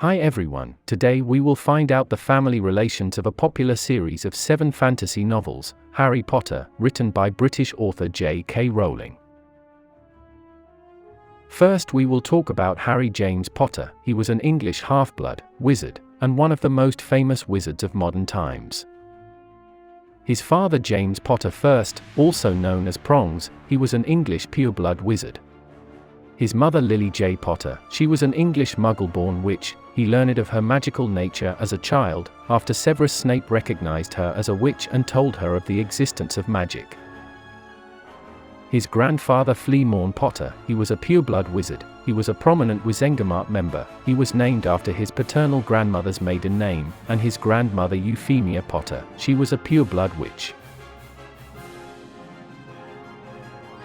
Hi everyone, today we will find out the family relations of a popular series of 7 fantasy novels, Harry Potter, written by British author J.K. Rowling. First we will talk about Harry James Potter. He was an English half-blood, wizard, and one of the most famous wizards of modern times. His father James Potter I, also known as Prongs, he was an English pureblood wizard. His mother Lily J. Potter, she was an English Muggle-born witch. He learned of her magical nature as a child, after Severus Snape recognized her as a witch and told her of the existence of magic. His grandfather Flea Morn Potter, he was a pureblood wizard. He was a prominent Wizengamot member. He was named after his paternal grandmother's maiden name, and his grandmother Euphemia Potter, she was a pureblood witch.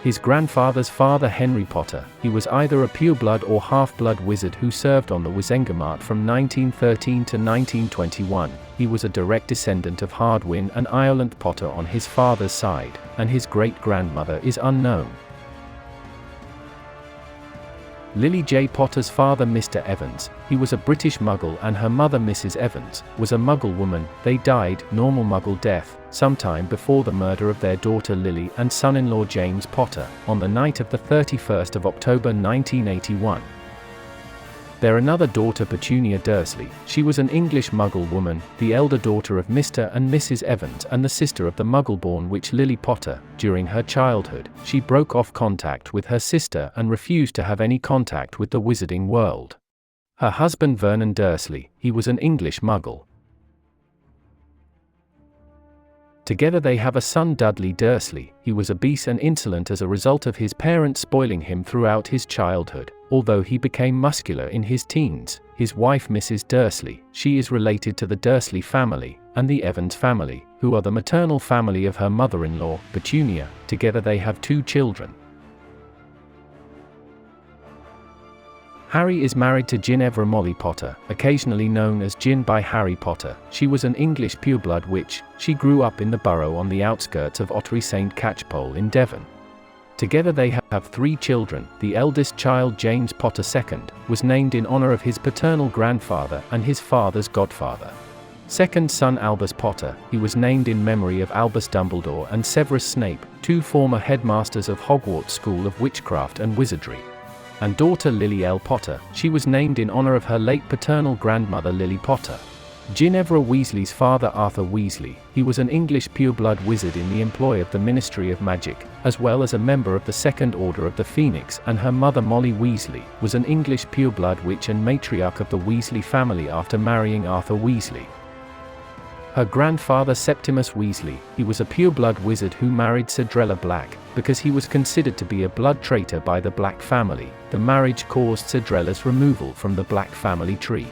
His grandfather's father Henry Potter, he was either a pureblood or half-blood wizard who served on the Wizengamot from 1913 to 1921. He was a direct descendant of Hardwin and Iolanthe Potter on his father's side, and his great-grandmother is unknown. Lily J. Potter's father Mr. Evans, he was a British Muggle, and her mother Mrs. Evans, was a Muggle woman. They died, normal Muggle death, sometime before the murder of their daughter Lily and son-in-law James Potter, on the night of the 31st of October 1981. Their another daughter Petunia Dursley, she was an English Muggle woman, the elder daughter of Mr. and Mrs. Evans and the sister of the Muggle-born witch Lily Potter. During her childhood, she broke off contact with her sister and refused to have any contact with the wizarding world. Her husband Vernon Dursley, he was an English Muggle. Together they have a son Dudley Dursley. He was obese and insolent as a result of his parents spoiling him throughout his childhood, although he became muscular in his teens. His wife Mrs. Dursley, she is related to the Dursley family, and the Evans family, who are the maternal family of her mother-in-law, Petunia. Together they have 2 children. Harry is married to Ginevra Molly Potter, occasionally known as Gin by Harry Potter. She was an English pureblood witch. She grew up in the borough on the outskirts of Ottery St. Catchpole in Devon. Together they have 3 children. The eldest child, James Potter II, was named in honor of his paternal grandfather and his father's godfather. Second son Albus Potter, he was named in memory of Albus Dumbledore and Severus Snape, 2 former headmasters of Hogwarts School of Witchcraft and Wizardry. And daughter Lily L. Potter, she was named in honor of her late paternal grandmother Lily Potter. Ginevra Weasley's father Arthur Weasley, he was an English pureblood wizard in the employ of the Ministry of Magic, as well as a member of the Second Order of the Phoenix, and her mother Molly Weasley, was an English pureblood witch and matriarch of the Weasley family after marrying Arthur Weasley. Her grandfather Septimus Weasley, he was a pureblood wizard who married Cedrella Black, because he was considered to be a blood traitor by the Black family. The marriage caused Cedrella's removal from the Black family tree.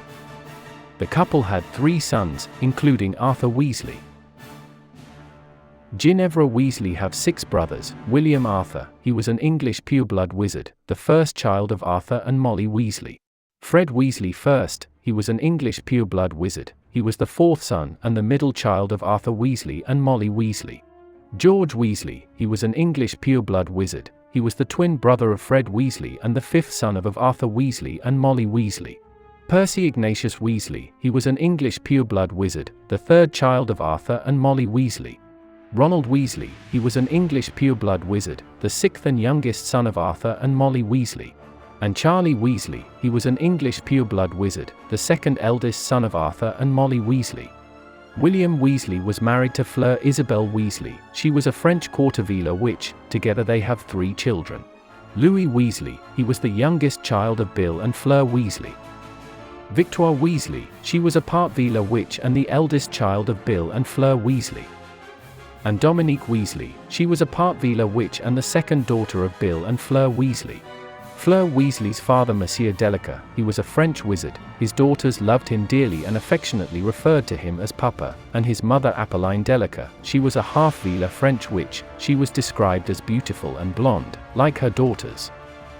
The couple had 3 sons, including Arthur Weasley. Ginevra Weasley have 6 brothers. William Arthur, he was an English pureblood wizard, the first child of Arthur and Molly Weasley. Fred Weasley first, he was an English pureblood wizard. He was the 4th son and the middle child of Arthur Weasley and Molly Weasley. George Weasley, he was an English pureblood wizard. He was the twin brother of Fred Weasley and the 5th son of Arthur Weasley and Molly Weasley. Percy Ignatius Weasley, he was an English pureblood wizard, the 3rd child of Arthur and Molly Weasley. Ronald Weasley, he was an English pureblood wizard, the 6th and youngest son of Arthur and Molly Weasley. And Charlie Weasley, he was an English pureblood wizard, the 2nd eldest son of Arthur and Molly Weasley. William Weasley was married to Fleur Isabelle Weasley. She was a French Courtevilliers witch. Together they have 3 children. Louis Weasley, he was the youngest child of Bill and Fleur Weasley. Victoire Weasley, she was a Partvillers witch and the eldest child of Bill and Fleur Weasley. And Dominique Weasley, she was a Partvillers witch and the 2nd daughter of Bill and Fleur Weasley. Fleur Weasley's father Monsieur Delica, he was a French wizard. His daughters loved him dearly and affectionately referred to him as Papa, and his mother Apolline Delica, she was a half-Villa French witch. She was described as beautiful and blonde, like her daughters.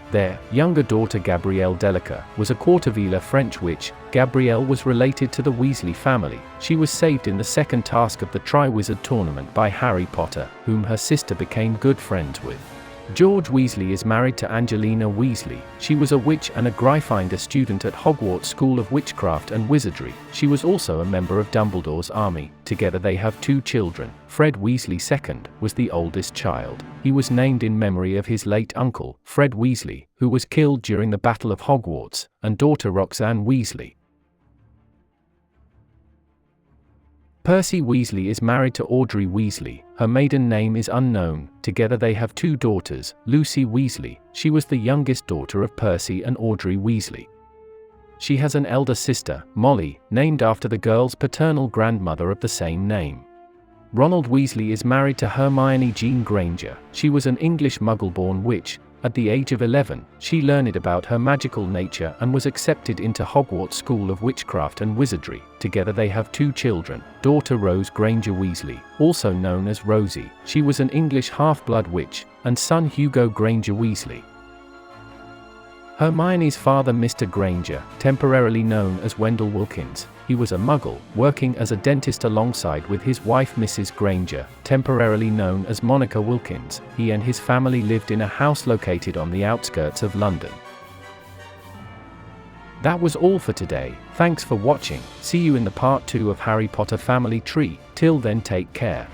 Their younger daughter Gabrielle Delica was a Courtevilliers French witch. Gabrielle was related to the Weasley family. She was saved in the 2nd task of the Triwizard Tournament by Harry Potter, whom her sister became good friends with. George Weasley is married to Angelina Weasley. She was a witch and a Gryffindor student at Hogwarts School of Witchcraft and Wizardry. She was also a member of Dumbledore's army. Together they have 2 children. Fred Weasley II was the oldest child. He was named in memory of his late uncle, Fred Weasley, who was killed during the Battle of Hogwarts, and daughter Roxanne Weasley. Percy Weasley is married to Audrey Weasley. Her maiden name is unknown. Together they have 2 daughters, Lucy Weasley. She was the youngest daughter of Percy and Audrey Weasley. She has an elder sister, Molly, named after the girl's paternal grandmother of the same name. Ronald Weasley is married to Hermione Jean Granger. She was an English Muggle-born witch. At the age of 11, she learned about her magical nature and was accepted into Hogwarts School of Witchcraft and Wizardry. Together they have 2 children, daughter Rose Granger Weasley, also known as Rosie. She was an English half-blood witch, and son Hugo Granger Weasley. Hermione's father, Mr. Granger, temporarily known as Wendell Wilkins. He was a Muggle, working as a dentist alongside with his wife Mrs. Granger, temporarily known as Monica Wilkins. He and his family lived in a house located on the outskirts of London. That was all for today. Thanks for watching. See you in the part 2 of Harry Potter Family Tree. Till then, take care.